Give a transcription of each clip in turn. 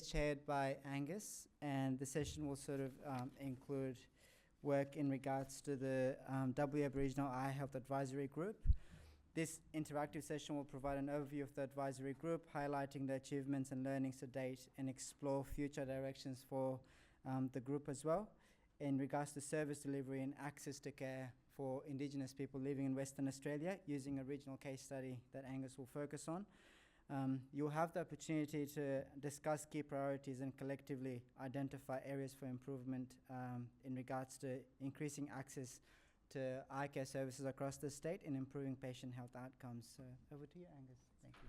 is chaired by Angus, and the session will sort of include work in regards to the W Aboriginal Eye Health Advisory Group. This interactive session will provide an overview of the advisory group, highlighting the achievements and learnings to date, and explore future directions for the group as well in regards to service delivery and access to care for Indigenous people living in Western Australia, using a regional case study that Angus will focus on. You'll have the opportunity to discuss key priorities and collectively identify areas for improvement in regards to increasing access to eye care services across the state and improving patient health outcomes. So over to you, Angus. Thank you.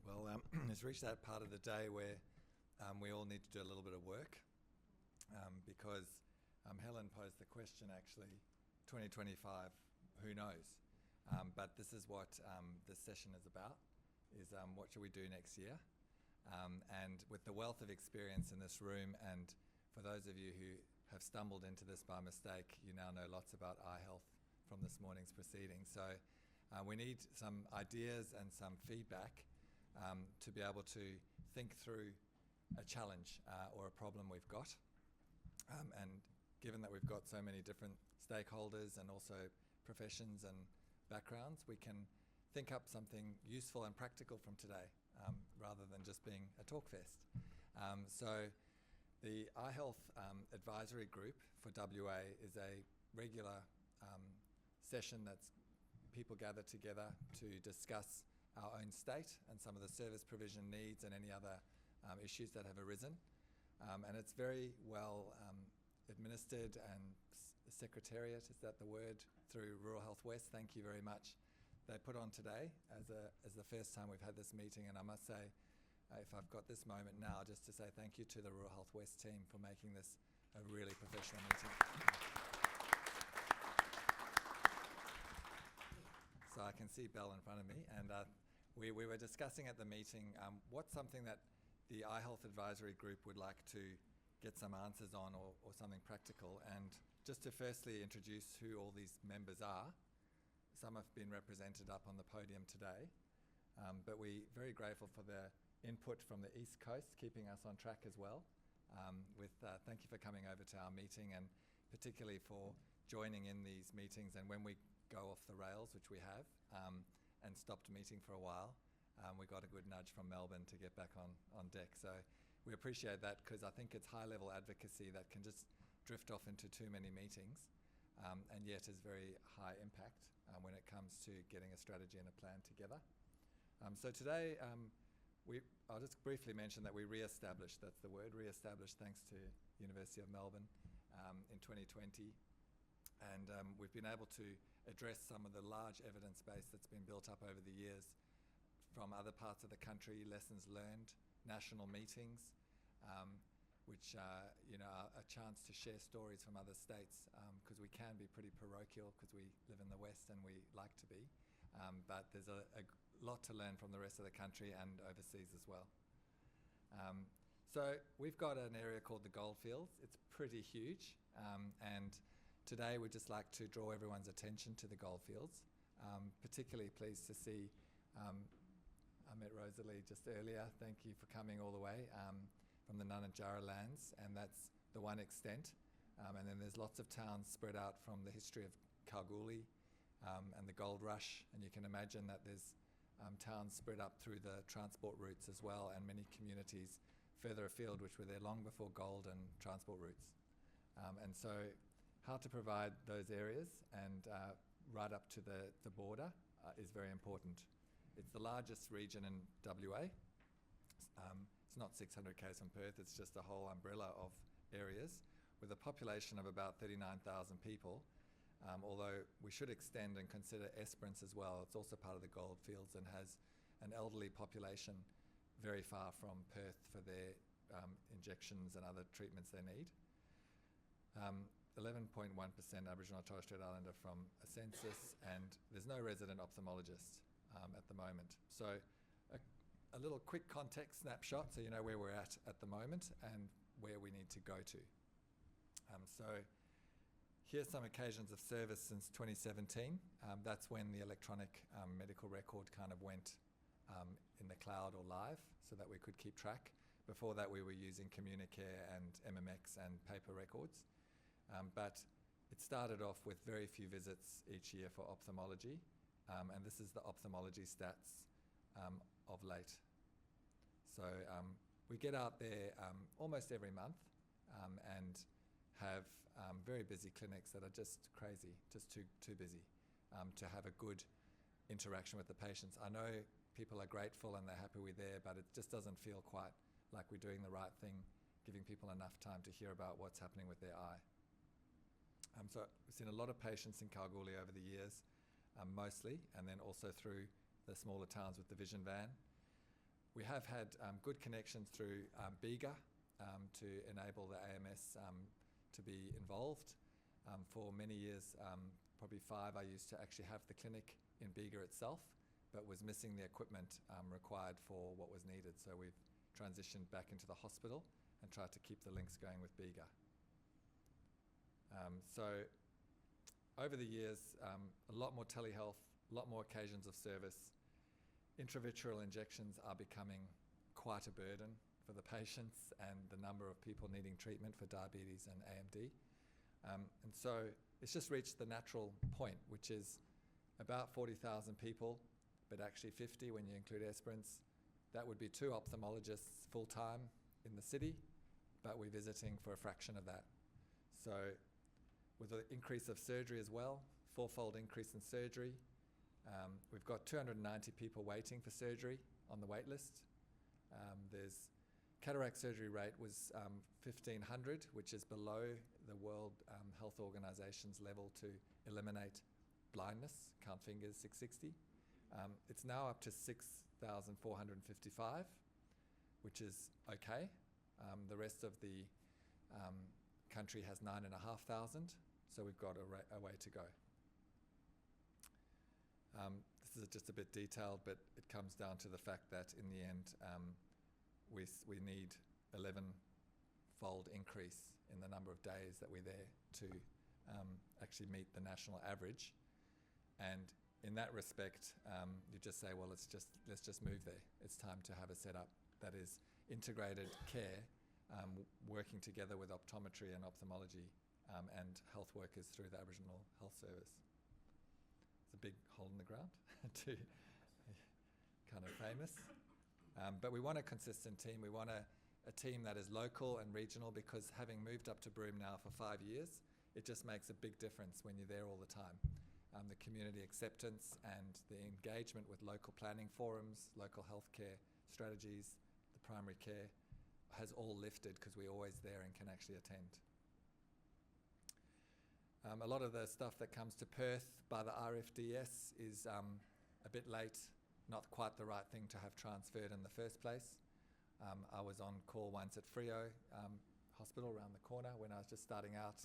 Well, it's reached that part of the day where we all need to do a little bit of work because Helen posed the question, actually, 2025, who knows? But this is what this session is about, is what should we do next year? And with the wealth of experience in this room, and for those of you who have stumbled into this by mistake, you now know lots about eye health from this morning's proceedings. So we need some ideas and some feedback to be able to think through a challenge or a problem we've got. And given that we've got so many different stakeholders and also professions and backgrounds, we can think up something useful and practical from today rather than just being a talk fest. So the Eye Health Advisory Group for WA is a regular session that's people gather together to discuss our own state and some of the service provision needs and any other issues that have arisen. And it's very well administered and secretariat, is that the word, through Rural Health West. Thank you very much. They put on today as the first time we've had this meeting, and I must say, if I've got this moment now, just to say thank you to the Rural Health West team for making this a really professional meeting. So I can see Belle in front of me, and we were discussing at the meeting what's something that the Eye Health Advisory Group would like to get some answers on, or something practical. And just to firstly introduce who all these members are. Some have been represented up on the podium today, but we're very grateful for the input from the East Coast, keeping us on track as well. Thank you for coming over to our meeting, and particularly for joining in these meetings. And when we go off the rails, which we have, and stopped meeting for a while, we got a good nudge from Melbourne to get back on deck. So we appreciate that, because I think it's high-level advocacy that can just drift off into too many meetings, and yet is very high impact when it comes to getting a strategy and a plan together. So today, I'll just briefly mention that we re-established, that's the word, re-established, thanks to University of Melbourne in 2020. And we've been able to address some of the large evidence base that's been built up over the years from other parts of the country, lessons learned, national meetings, which are a chance to share stories from other states, because we can be pretty parochial because we live in the West and we like to be, but there's a lot to learn from the rest of the country and overseas as well. So we've got an area called the Goldfields. It's pretty huge, and today we'd just like to draw everyone's attention to the Goldfields. Particularly pleased to see, I met Rosalie just earlier. Thank you for coming all the way from the Nunajara lands, and that's the one extent. And then there's lots of towns spread out from the history of Kalgoorlie and the gold rush, and you can imagine that there's towns spread up through the transport routes as well, and many communities further afield which were there long before gold and transport routes. And so how to provide those areas and right up to the border is very important. It's the largest region in WA. It's not 600 k's from Perth, it's just a whole umbrella of areas with a population of about 39,000 people. Although we should extend and consider Esperance as well. It's also part of the Goldfields and has an elderly population very far from Perth for their injections and other treatments they need. 11.1% Aboriginal Torres Strait Islander from a census, and there's no resident ophthalmologist at the moment. So a little quick context snapshot so you know where we're at the moment and where we need to go to. So here's some occasions of service since 2017. That's when the electronic medical record kind of went in the cloud or live so that we could keep track. Before that, we were using Communicare and MMX and paper records. But it started off with very few visits each year for ophthalmology, and this is the ophthalmology stats of late. So we get out there almost every month and have very busy clinics that are just crazy, just too busy to have a good interaction with the patients. I know people are grateful and they're happy we're there, but it just doesn't feel quite like we're doing the right thing, giving people enough time to hear about what's happening with their eye. So we've seen a lot of patients in Kalgoorlie over the years, mostly, and then also through the smaller towns with the vision van. We have had good connections through Bega to enable the AMS to be involved. For many years, probably 5, I used to actually have the clinic in Bega itself, but was missing the equipment required for what was needed. So we've transitioned back into the hospital and tried to keep the links going with Bega. So over the years, a lot more telehealth, a lot more occasions of service. Intravitreal injections are becoming quite a burden for the patients and the number of people needing treatment for diabetes and AMD. And so it's just reached the natural point, which is about 40,000 people, but actually 50 when you include Esperance. That would be 2 ophthalmologists full-time in the city, but we're visiting for a fraction of that. So with the increase of surgery as well, 4-fold increase in surgery. We've got 290 people waiting for surgery on the wait list. There's cataract surgery rate was 1,500, which is below the World Health Organization's level to eliminate blindness, count fingers, 660. It's now up to 6,455, which is okay. The rest of the country has 9,500, so we've got a way to go. This is just a bit detailed, but it comes down to the fact that in the end, we need 11-fold increase in the number of days that we're there to actually meet the national average. And in that respect, you just say, well, let's just move there. It's time to have a setup that is integrated care, working together with optometry and ophthalmology and health workers through the Aboriginal Health Service. It's a big hole in the ground to kind of famous. But we want a consistent team. We want a team that is local and regional, because having moved up to Broome now for 5 years, it just makes a big difference when you're there all the time. The community acceptance and the engagement with local planning forums, local healthcare strategies, the primary care has all lifted because we're always there and can actually attend. A lot of the stuff that comes to Perth by the RFDS is a bit late, not quite the right thing to have transferred in the first place. I was on call once at Freo Hospital around the corner when I was just starting out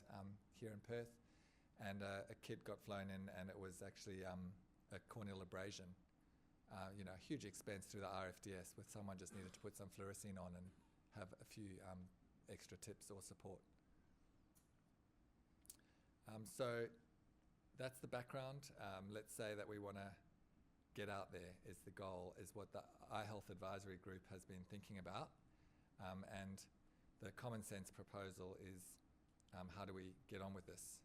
here in Perth, and a kid got flown in, and it was actually a corneal abrasion. Huge expense through the RFDS, with someone just needed to put some fluorescein on and have a few extra tips or support. So that's the background. Let's say that we want to get out there is the goal, is what the Eye Health Advisory Group has been thinking about. And the common sense proposal is, how do we get on with this?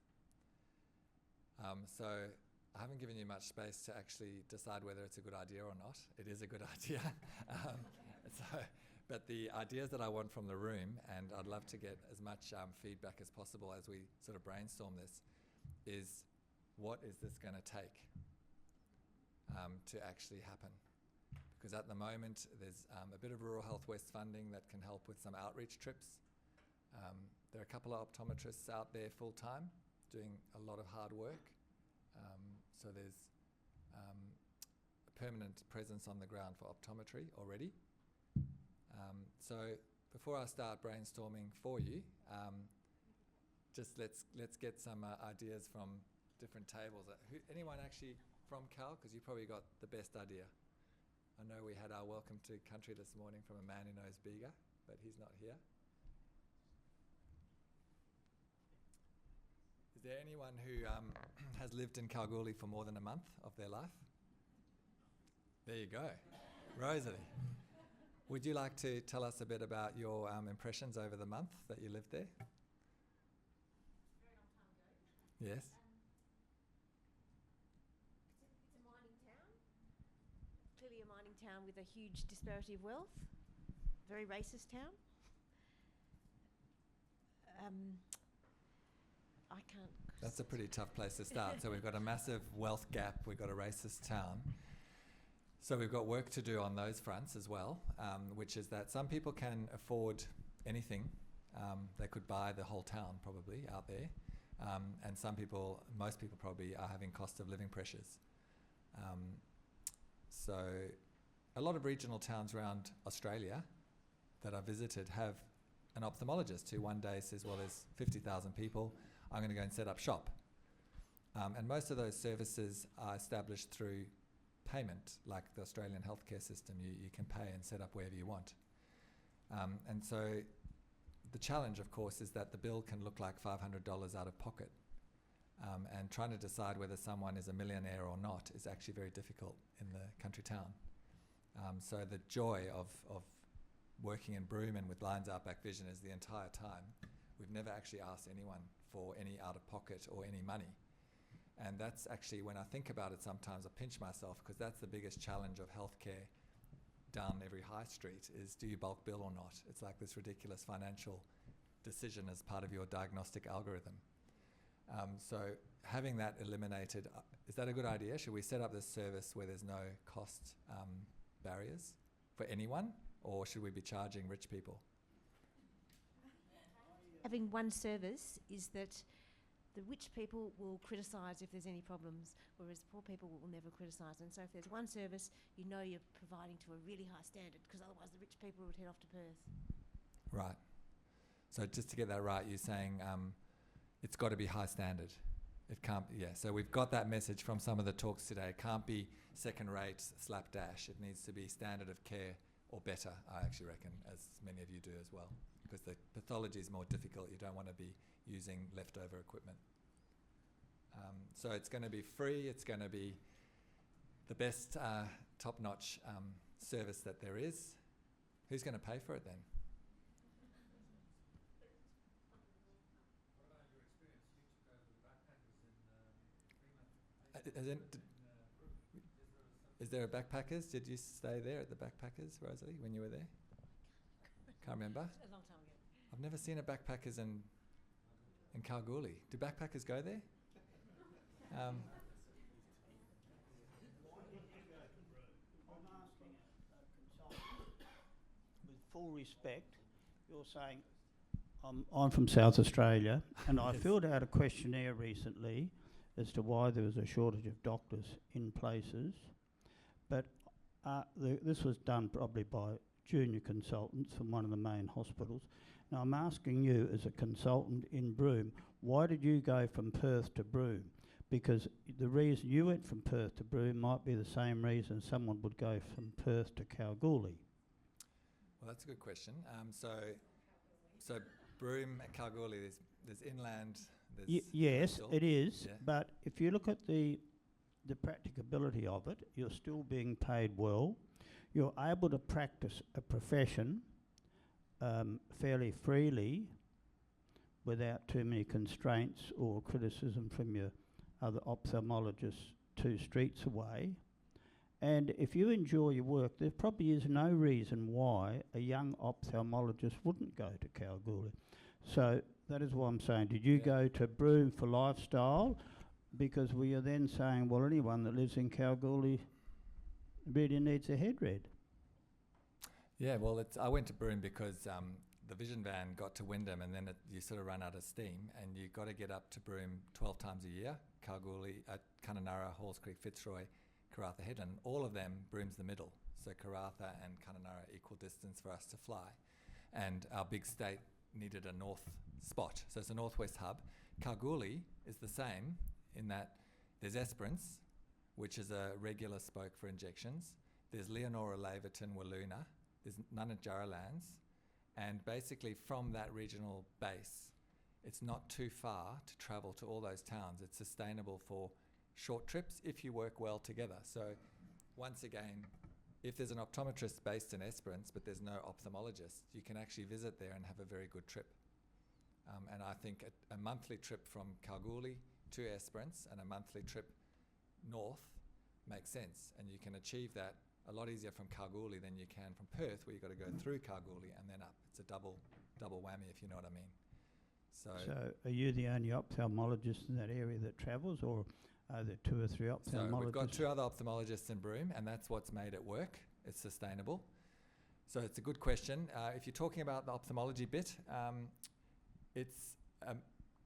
So I haven't given you much space to actually decide whether it's a good idea or not. It is a good idea. But the ideas that I want from the room, and I'd love to get as much feedback as possible as we sort of brainstorm this, is what is this going to take to actually happen? Because at the moment, there's a bit of Rural Health West funding that can help with some outreach trips. There are a couple of optometrists out there full-time doing a lot of hard work. So there's a permanent presence on the ground for optometry already. So before I start brainstorming for you, just let's get some ideas from different tables. Anyone actually from Cal? Because you probably got the best idea. I know we had our welcome to country this morning from a man who knows Bega, but he's not here. Is there anyone who has lived in Kalgoorlie for more than a month of their life? There you go. Rosalie, would you like to tell us a bit about your impressions over the month that you lived there? Yes. It's a mining town, clearly a mining town with a huge disparity of wealth, very racist town. I can't... That's a pretty tough place to start. So we've got a massive wealth gap, we've got a racist town. So we've got work to do on those fronts as well, which is that some people can afford anything. They could buy the whole town probably out there. And some people, most people probably are having cost of living pressures. So a lot of regional towns around Australia that I visited have an ophthalmologist who one day says, well, there's 50,000 people, I'm going to go and set up shop. And most of those services are established through payment, like the Australian healthcare system. You can pay and set up wherever you want. And so the challenge, of course, is that the bill can look like $500 out of pocket. And trying to decide whether someone is a millionaire or not is actually very difficult in the country town. So the joy of working in Broome and with Lions Outback Vision is the entire time we've never actually asked anyone for any out-of-pocket or any money. And that's actually, when I think about it sometimes, I pinch myself, because that's the biggest challenge of healthcare down every high street is, do you bulk bill or not? It's like this ridiculous financial decision as part of your diagnostic algorithm. So having that eliminated, is that a good idea? Should we set up this service where there's no cost barriers for anyone, or should we be charging rich people? Having one service is that the rich people will criticise if there's any problems, whereas poor people will never criticise. And so if there's one service, you know you're providing to a really high standard, because otherwise the rich people would head off to Perth. Right. So just to get that right, you're saying it's got to be high standard. It can't, yeah. So we've got that message from some of the talks today. It can't be second rate, slapdash. It needs to be standard of care or better, I actually reckon, as many of you do as well. Because the pathology is more difficult. You don't want to be using leftover equipment. So it's going to be free. It's going to be the best top-notch service that there is. Who's going to pay for it then? Is there a backpackers? Did you stay there at the backpackers, Rosalie, when you were there? Can't remember. A long time ago. I've never seen a backpackers in Kalgoorlie. Do backpackers go there? I'm asking a consultant, with full respect, you're saying, I'm from South Australia, and I filled out a questionnaire recently as to why there was a shortage of doctors in places, but this was done probably by junior consultants from one of the main hospitals. Now I'm asking you, as a consultant in Broome, why did you go from Perth to Broome? Because the reason you went from Perth to Broome might be the same reason someone would go from Perth to Kalgoorlie. Well, that's a good question. So Broome and Kalgoorlie, there's inland. Yes, coastal. it is. Yeah. But if you look at the practicability of it, you're still being paid well. You're able to practice a profession fairly freely without too many constraints or criticism from your other ophthalmologists 2 streets away. And if you enjoy your work, there probably is no reason why a young ophthalmologist wouldn't go to Kalgoorlie. So that is what I'm saying. Did you go to Broome for lifestyle? Because we are then saying, well, anyone that lives in Kalgoorlie really needs a head read. Yeah, well, I went to Broome because the vision van got to Wyndham, and then you sort of run out of steam, and you got to get up to Broome 12 times a year. Kalgoorlie, Kununurra, Halls Creek, Fitzroy, Karratha Headland, all of them, Broome's the middle. So Karratha and Kununurra equal distance for us to fly. And our big state needed a north spot. So it's a northwest hub. Kalgoorlie is the same in that there's Esperance, which is a regular spoke for injections. There's Leonora, Laverton, Walloona. There's Nunajara lands. And basically from that regional base, it's not too far to travel to all those towns. It's sustainable for short trips if you work well together. So once again, if there's an optometrist based in Esperance but there's no ophthalmologist, you can actually visit there and have a very good trip. And I think a monthly trip from Kalgoorlie to Esperance and a monthly trip north makes sense, and you can achieve that a lot easier from Kalgoorlie than you can from Perth, where you've got to go through Kalgoorlie and then up. It's a double whammy, if you know what I mean. So are you the only ophthalmologist in that area that travels, or are there 2 or 3 ophthalmologists? So we've got 2 other ophthalmologists in Broome, and that's what's made it work. It's sustainable. So it's a good question. If you're talking about the ophthalmology bit, it's a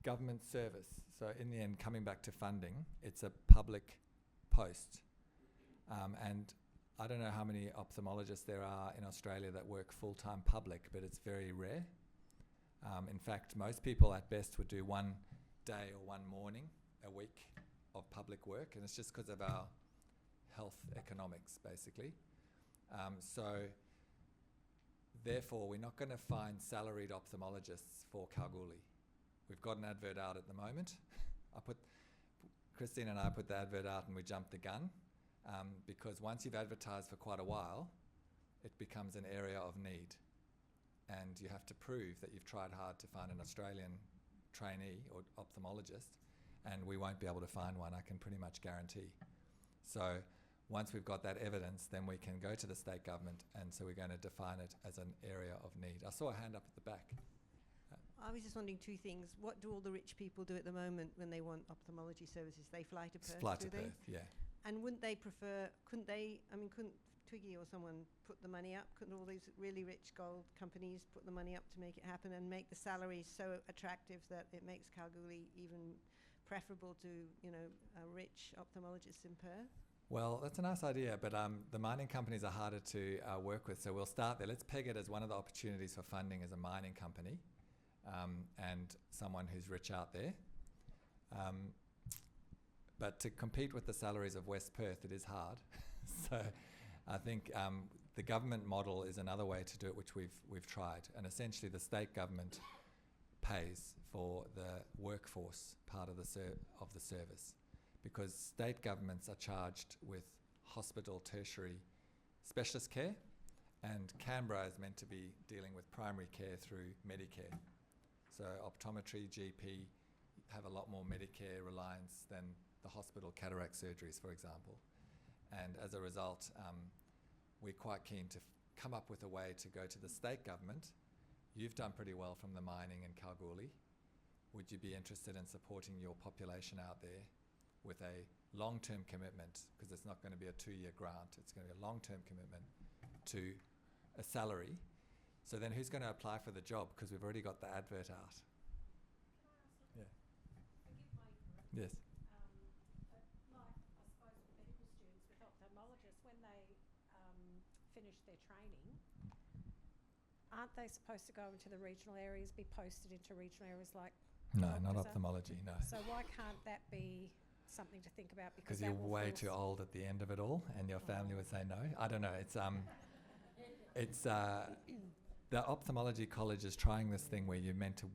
government service. So in the end, coming back to funding, it's a public post. And I don't know how many ophthalmologists there are in Australia that work full-time public, but it's very rare. In fact, most people at best would do 1 day or 1 morning a week of public work, and it's just because of our health economics, basically. So therefore, we're not going to find salaried ophthalmologists for Kalgoorlie. We've got an advert out at the moment. Christine and I put the advert out and we jumped the gun, because once you've advertised for quite a while, it becomes an area of need. And you have to prove that you've tried hard to find an Australian trainee or ophthalmologist, and we won't be able to find one, I can pretty much guarantee. So once we've got that evidence, then we can go to the state government, and so we're going to define it as an area of need. I saw a hand up at the back. I was just wondering 2 things. What do all the rich people do at the moment when they want ophthalmology services? They fly to Perth, Fly do to they? Perth, yeah. And wouldn't they prefer, couldn't Twiggy or someone put the money up? Couldn't all these really rich gold companies put the money up to make it happen and make the salaries so attractive that it makes Kalgoorlie even preferable to, rich ophthalmologists in Perth? Well, that's a nice idea, but the mining companies are harder to work with, so we'll start there. Let's peg it as one of the opportunities for funding as a mining company, and someone who's rich out there. But to compete with the salaries of West Perth, it is hard. So I think the government model is another way to do it, which we've tried. And essentially the state government pays for the workforce part of the service, because state governments are charged with hospital tertiary specialist care, and Canberra is meant to be dealing with primary care through Medicare. So optometry, GP have a lot more Medicare reliance than the hospital cataract surgeries, for example. And as a result, we're quite keen to come up with a way to go to the state government. You've done pretty well from the mining in Kalgoorlie. Would you be interested in supporting your population out there with a long-term commitment, because it's not going to be a 2-year grant, it's going to be a long-term commitment to a salary. So then who's going to apply for the job, because we've already got the advert out? Yeah. Yes. Like, I suppose with medical students, with ophthalmologists, when they finish their training, aren't they supposed to go into the regional areas, be posted into regional areas like... No, not ophthalmology, no. So why can't that be something to think about? Because you're way too old at the end of it all, and your family would say no. I don't know. It's the ophthalmology college is trying this thing where you're meant to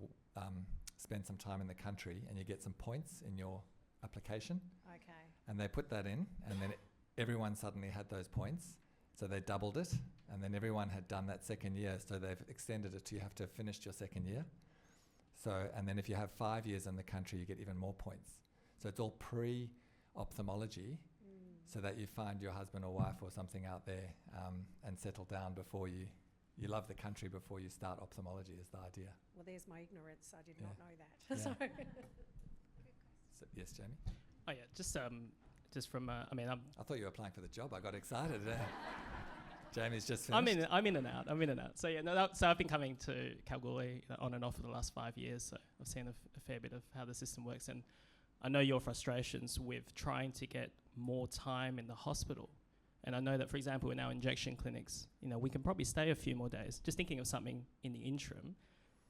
spend some time in the country, and you get some points in your application. Okay. And they put that in, and then everyone suddenly had those points, so they doubled it, and then everyone had done that second year, so they've extended it to you have to have finished your second year. So, and then if you have 5 years in the country, you get even more points. So it's all pre-ophthalmology, so that you find your husband or wife or something out there and settle down before you love the country before you start ophthalmology is the idea. Well, there's my ignorance. I did Yeah. not know that. Yeah. So, So, yes, Jamie? Oh yeah, just from I thought you were applying for the job. I got excited. Jamie's just finished. I'm in and out. So yeah, no, so I've been coming to Kalgoorlie on and off for the last 5 years. So I've seen a fair bit of how the system works, and I know your frustrations with trying to get more time in the hospital. And I know that, for example, in our injection clinics, we can probably stay a few more days. Just thinking of something in the interim,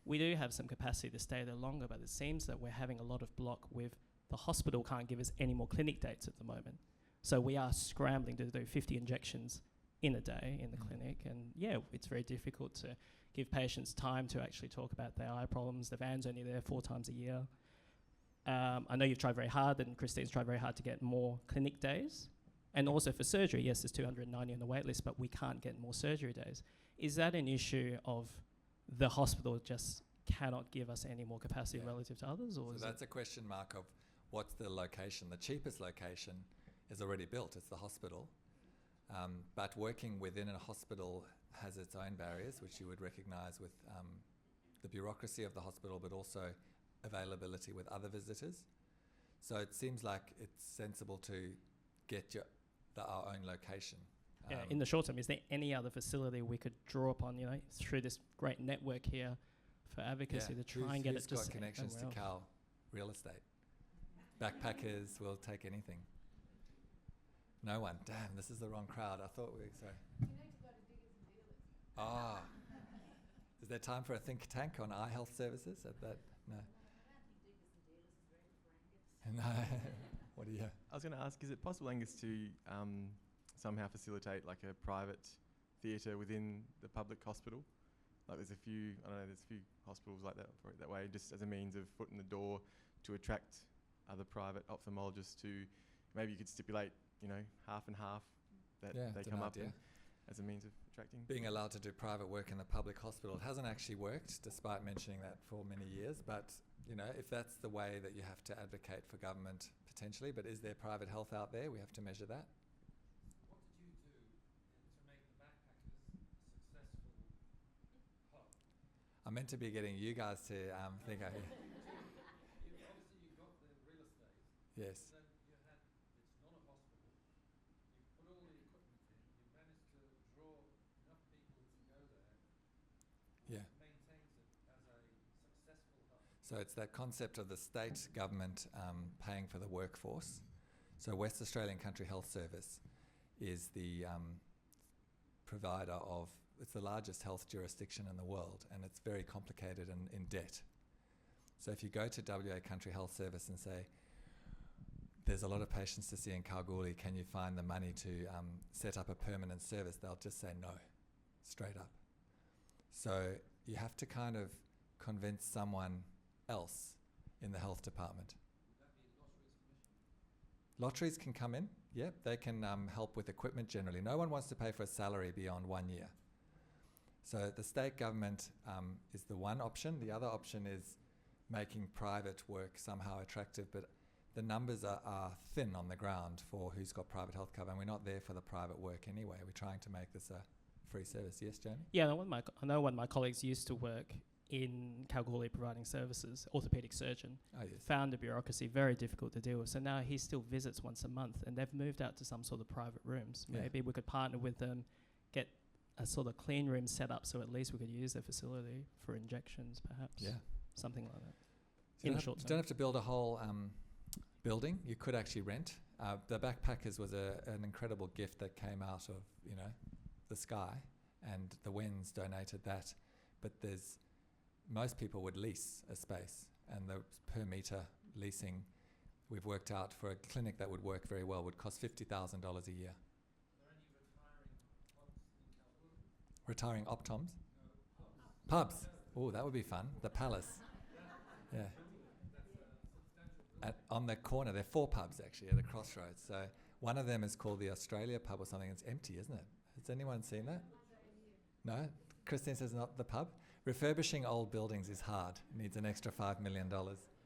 we do have some capacity to stay there longer, but it seems that we're having a lot of block with the hospital can't give us any more clinic dates at the moment. So we are scrambling to do 50 injections in a day in the clinic, and yeah, it's very difficult to give patients time to actually talk about their eye problems. The van's only there 4 times a year. I know you've tried very hard, and Christine's tried very hard to get more clinic days, And also for surgery, yes, there's 290 on the wait list, but we can't get more surgery days. Is that an issue of the hospital just cannot give us any more capacity Yeah. relative to others? Or So is that's a question mark of what's the location. The cheapest location is already built, it's the hospital. But working within a hospital has its own barriers, which you would recognise with the bureaucracy of the hospital, but also availability with other visitors. So it seems like it's sensible to get our own location. in the short term, is there any other facility we could draw upon, through this great network here for advocacy to try and get it who's got just connections to somewhere else? Cal real estate? Backpackers will take anything. No one. Damn, this is the wrong crowd. I thought we. Sorry. You need to go to Diggers and Dealers. Ah. Is there time for a think tank on eye health services at that? No. I don't think Diggers and Dealers is ready for Angus. No. What do you? I was going to ask, is it possible, Angus, to somehow facilitate like a private theatre within the public hospital? Like there's a few hospitals like that operate that way, just as a means of foot in the door to attract other private ophthalmologists to, maybe you could stipulate, half and half that Yeah, they it's come an up idea. as a means of attracting. Being allowed to do private work in the public hospital, it hasn't actually worked, despite mentioning that for many years. But, if that's the way that you have to advocate for government, potentially, but is there private health out there? We have to measure that. What did you do to make the backpackers a successful hub? I'm meant to be getting you guys to think. Obviously, you got the real estate. Yes. Then you had, it's not a hospital. You put all the equipment in. You managed to draw enough people to go there. Yeah. What maintains it as a successful hub? So it's that concept of the state government paying for the workforce. So West Australian Country Health Service is the provider of, it's the largest health jurisdiction in the world, and it's very complicated and in debt. So if you go to WA Country Health Service and say, there's a lot of patients to see in Kalgoorlie, can you find the money to set up a permanent service? They'll just say no, straight up. So you have to kind of convince someone else in the health department. Would that be lotteries commission? Lotteries can come in, yep, they can help with equipment generally. No one wants to pay for a salary beyond 1 year. So the state government is the one option. The other option is making private work somehow attractive, but the numbers are thin on the ground for who's got private health cover, and we're not there for the private work anyway. We're trying to make this a free service. Yes, Jamie? Yeah, I know one of my colleagues used to work in Kalgoorlie providing services, orthopaedic surgeon, Oh, yes. found the bureaucracy very difficult to deal with. So now he still visits once a month, and they've moved out to some sort of private rooms. Yeah. Maybe we could partner with them, get a sort of clean room set up so at least we could use their facility for injections, perhaps. Yeah. Something like that. So In you the short you term. don't have to build a whole building. You could actually rent. The Backpackers was an incredible gift that came out of the sky, and the Wens donated that. But most people would lease a space, and the per meter leasing we've worked out for a clinic that would work very well would cost $50,000 a year. Are there any retiring pubs in Kalgoorlie? Retiring optoms, No, pubs. pubs. Oh, that would be fun. The Palace. Yeah. On the corner, there are 4 pubs actually at the crossroads. So one of them is called the Australia pub or something. It's empty, isn't it? Has anyone seen that? No? Christine says not the pub. Refurbishing old buildings is hard. Needs an extra $5 million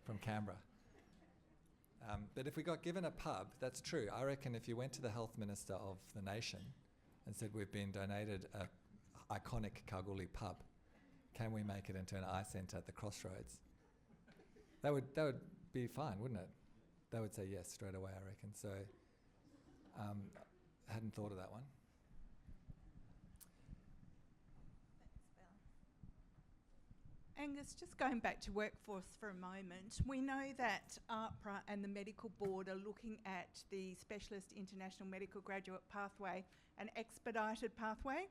from Canberra. But if we got given a pub, that's true. I reckon if you went to the health minister of the nation and said we've been donated a iconic Kalgoorlie pub, can we make it into an eye centre at the crossroads? That would be fine, wouldn't it? They would say yes straight away, I reckon. So hadn't thought of that one. Angus, just going back to workforce for a moment, we know that AHPRA and the Medical Board are looking at the Specialist International Medical Graduate Pathway, an expedited pathway.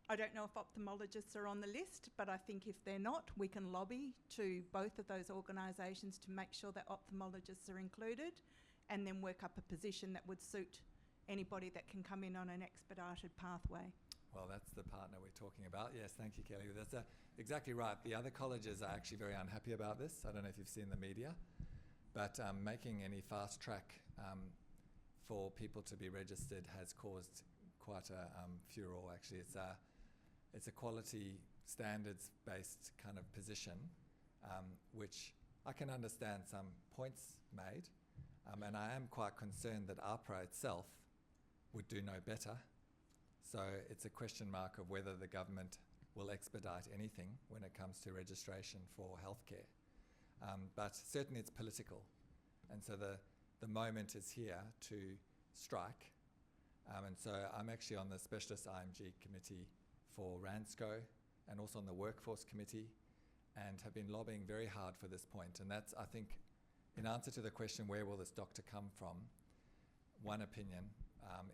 I don't know if ophthalmologists are on the list, but I think if they're not, we can lobby to both of those organisations to make sure that ophthalmologists are included, and then work up a position that would suit anybody that can come in on an expedited pathway. Well, that's the partner we're talking about. Yes, thank you, Kelly. That's exactly right. The other colleges are actually very unhappy about this. I don't know if you've seen the media, but making any fast track for people to be registered has caused quite a furore. Actually, it's a quality standards-based kind of position, which I can understand some points made, and I am quite concerned that APRA itself would do no better. So it's a question mark of whether the government will expedite anything when it comes to registration for healthcare. But certainly it's political, and so the moment is here to strike. And so I'm actually on the Specialist IMG Committee for RANSCO and also on the Workforce Committee, and have been lobbying very hard for this point. And that's, I think, in answer to the question, where will this doctor come from? One opinion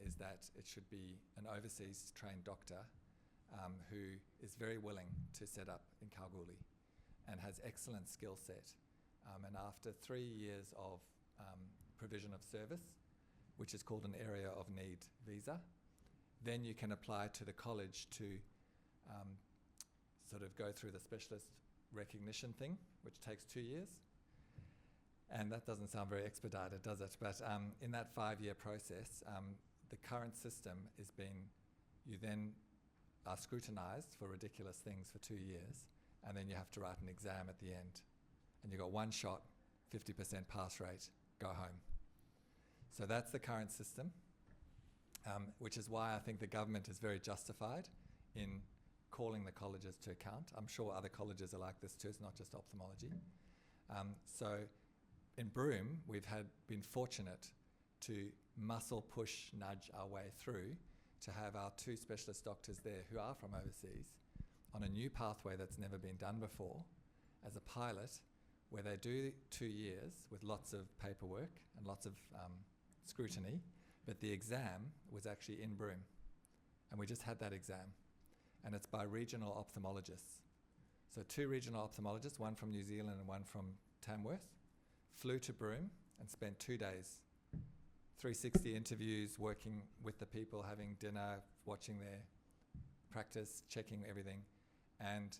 is that it should be an overseas trained doctor who is very willing to set up in Kalgoorlie and has excellent skill set. And after 3 years of provision of service, which is called an area of need visa, then you can apply to the college to sort of go through the specialist recognition thing, which takes 2 years. And that doesn't sound very expedited, does it? But in that 5-year process, the current system is you then are scrutinised for ridiculous things for 2 years, and then you have to write an exam at the end. And you've got one shot, 50% pass rate, go home. So that's the current system, which is why I think the government is very justified in calling the colleges to account. I'm sure other colleges are like this too, it's not just ophthalmology. So in Broome, we've been fortunate to muscle push, nudge our way through to have our 2 specialist doctors there who are from overseas on a new pathway that's never been done before as a pilot, where they do 2 years with lots of paperwork and lots of scrutiny, but the exam was actually in Broome, and we just had that exam, and it's by regional ophthalmologists. So 2 regional ophthalmologists, one from New Zealand and one from Tamworth, flew to Broome and spent 2 days, 360 interviews, working with the people, having dinner, watching their practice, checking everything. And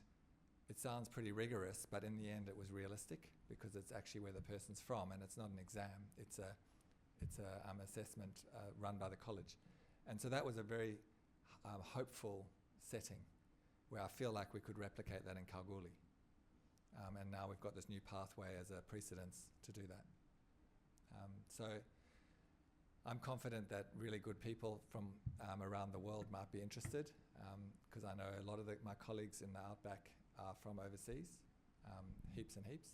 it sounds pretty rigorous, but in the end it was realistic because it's actually where the person's from, and it's not an exam, it's a assessment run by the college. And so that was a very hopeful setting where I feel like we could replicate that in Kalgoorlie. And now we've got this new pathway as a precedence to do that. So I'm confident that really good people from around the world might be interested, because I know a lot of my colleagues in the Outback are from overseas, heaps and heaps.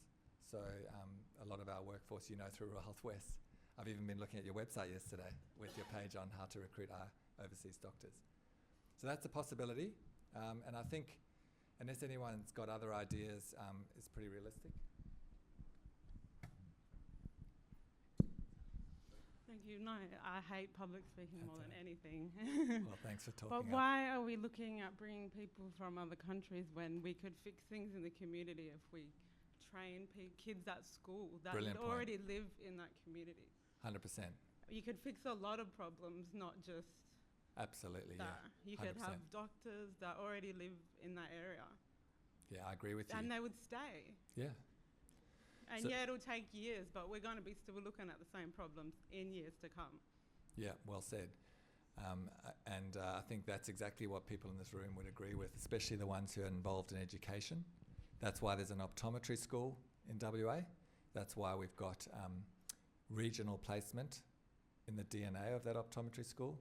So a lot of our workforce, through Rural Health West. I've even been looking at your website yesterday with your page on how to recruit our overseas doctors. So that's a possibility, and I think unless anyone's got other ideas, it's pretty realistic. Thank you. No, I hate public speaking more than anything. Well, thanks for talking But up. why are we looking at bringing people from other countries when we could fix things in the community if we train kids at school that Brilliant point. already live in that community? 100%. You could fix a lot of problems, not just Absolutely, that. yeah. You could 100%. have doctors that already live in that area. Yeah, I agree with you. And they would stay. Yeah. And So- yeah, it'll take years, but we're going to be still looking at the same problems in years to come. Yeah, well said. And I think that's exactly what people in this room would agree with, especially the ones who are involved in education. That's why there's an optometry school in WA. That's why we've got regional placement in the DNA of that optometry school.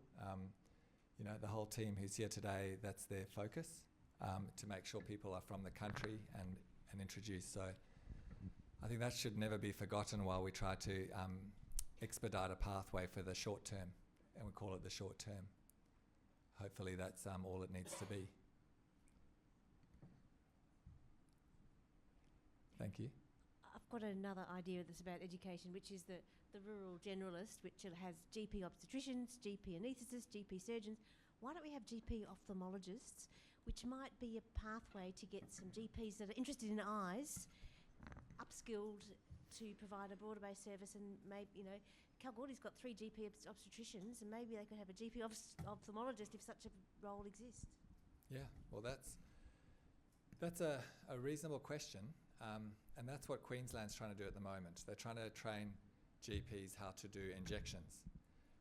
The whole team who's here today, that's their focus, to make sure people are from the country and introduced. So I think that should never be forgotten while we try to expedite a pathway for the short term, and we call it the short term. Hopefully that's all it needs to be. Thank you. I've got another idea that's about education, which is the rural generalist, which has GP obstetricians, GP anaesthetists, GP surgeons. Why don't we have GP ophthalmologists, which might be a pathway to get some GPs that are interested in eyes, upskilled to provide a border-based service, and maybe, Kalgoorlie's got 3 GP obstetricians, and maybe they could have a GP ophthalmologist if such a role exists. Yeah, well that's a reasonable question, and that's what Queensland's trying to do at the moment. They're trying to train GPs how to do injections,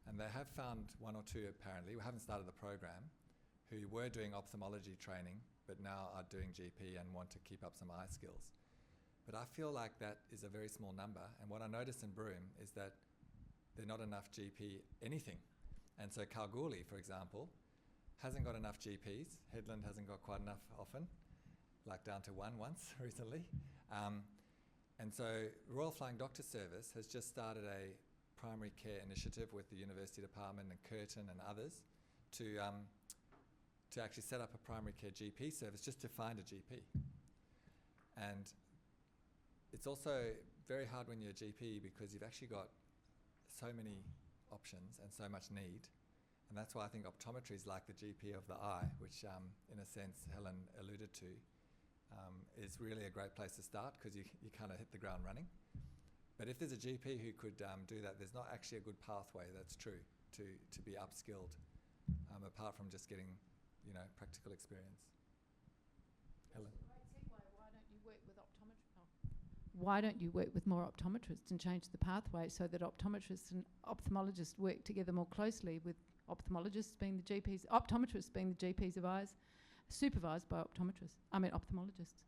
And they have found one or two, apparently, we haven't started the program, who were doing ophthalmology training but now are doing GP and want to keep up some eye skills. But I feel like that is a very small number, and what I notice in Broome is that there are not enough GP anything. And so Kalgoorlie, for example, hasn't got enough GPs. Headland hasn't got quite enough often, like down to one once recently. And so Royal Flying Doctor Service has just started a primary care initiative with the University Department and Curtin and others to actually set up a primary care GP service just to find a GP. And it's also very hard when you're a GP because you've actually got so many options and so much need. And that's why I think optometry is like the GP of the eye, which in a sense Helen alluded to, is really a great place to start because you kind of hit the ground running. But if there's a GP who could do that, there's not actually a good pathway, that's true, to be upskilled, apart from just getting, practical experience. Helen? That's a great segue. Why don't you work with why don't you work with more optometrists and change the pathway so that optometrists and ophthalmologists work together more closely, with ophthalmologists being the GPs, optometrists being the GPs of eyes, supervised by ophthalmologists.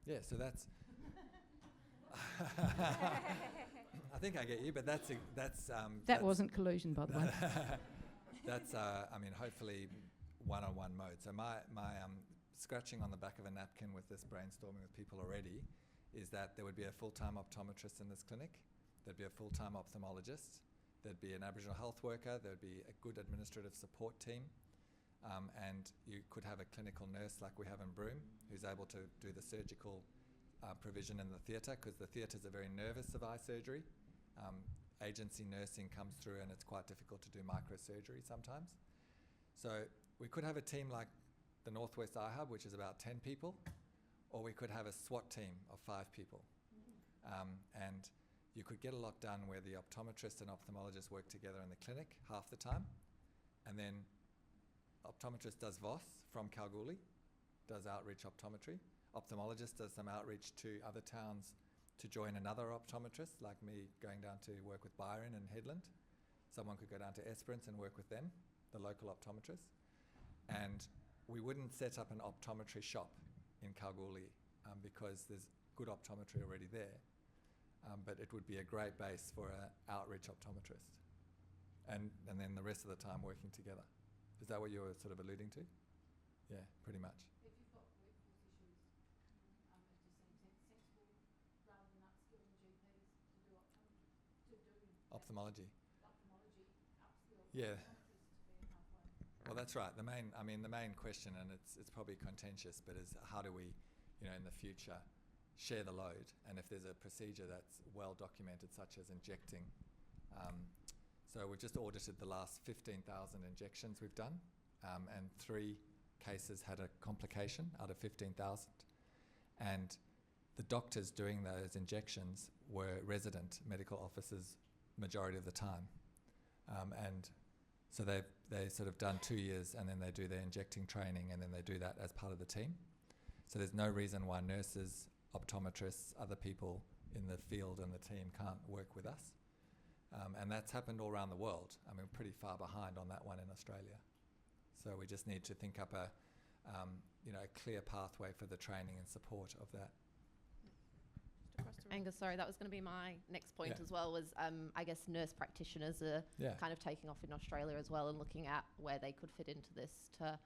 Yeah, so that's... I think I get you, but that wasn't collusion, by the way. That's, hopefully one-on-one mode. So my scratching on the back of a napkin with this brainstorming with people already is that there would be a full-time optometrist in this clinic, there'd be a full-time ophthalmologist, there'd be an Aboriginal health worker, there'd be a good administrative support team, and you could have a clinical nurse like we have in Broome who's able to do the surgical provision in the theatre, because the theatres are very nervous of eye surgery. Agency nursing comes through and it's quite difficult to do microsurgery sometimes. So we could have a team like the Northwest Eye Hub, which is about 10 people, or we could have a SWAT team of 5 people. And you could get a lot done where the optometrist and ophthalmologist work together in the clinic half the time, and then optometrist does VOS from Kalgoorlie, does outreach optometry. Ophthalmologist does some outreach to other towns to join another optometrist, like me going down to work with Byron and Headland. Someone could go down to Esperance and work with them, the local optometrist. And we wouldn't set up an optometry shop in Kalgoorlie because there's good optometry already there. But it would be a great base for an outreach optometrist. And then the rest of the time working together. Is that what you were sort of alluding to? Yeah, pretty much. If you've got workforce issues, it just seems sensible rather than upskilling GPs to do Ophthalmology. upskill Yeah. optometrists to be a pathway. Well, that's right. The main question, and it's probably contentious, but is how do we, in the future, share the load? And if there's a procedure that's well documented, such as injecting, so we've just audited the last 15,000 injections we've done, and 3 cases had a complication out of 15,000, and the doctors doing those injections were resident medical officers majority of the time, and so they sort of done 2 years, and then they do their injecting training, and then they do that as part of the team. So there's no reason why nurses, optometrists, other people in the field and the team can't work with us. And that's happened all around the world. We're pretty far behind on that one in Australia. So we just need to think up a clear pathway for the training and support of that. Angus, sorry, that was going to be my next point as well, was I guess nurse practitioners are kind of taking off in Australia as well, and looking at where they could fit into this to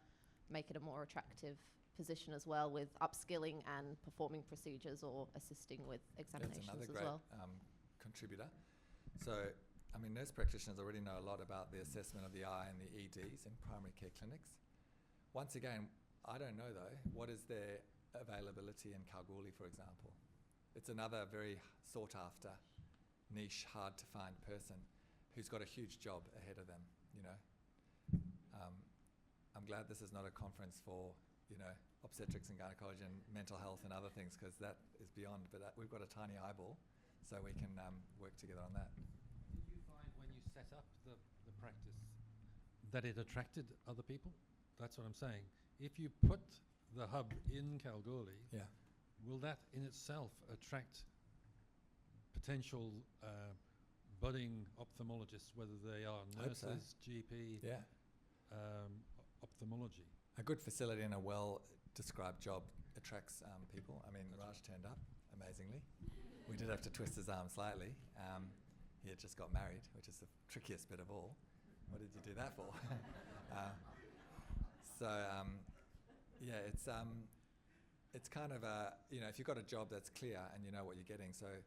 make it a more attractive position as well, with upskilling and performing procedures or assisting with examinations That's another as great well. Contributor. So, nurse practitioners already know a lot about the assessment of the eye and the EDs in primary care clinics. Once again, I don't know though, what is their availability in Kalgoorlie, for example? It's another very sought after, niche, hard to find person who's got a huge job ahead of them, I'm glad this is not a conference for, obstetrics and gynecology and mental health and other things, because that is beyond, but we've got a tiny eyeball, so we can work together on that. Did you find when you set up the practice that it attracted other people? That's what I'm saying. If you put the hub in Kalgoorlie, will that in itself attract potential budding ophthalmologists, whether they are Hope so. nurses, GP, Yeah. ophthalmology. A good facility and a well-described job attracts people. I mean, Raj turned up, amazingly. We did have to twist his arm slightly. He had just got married, which is the trickiest bit of all. What did you do that for? Yeah, it's kind of if you've got a job that's clear and you know what you're getting, so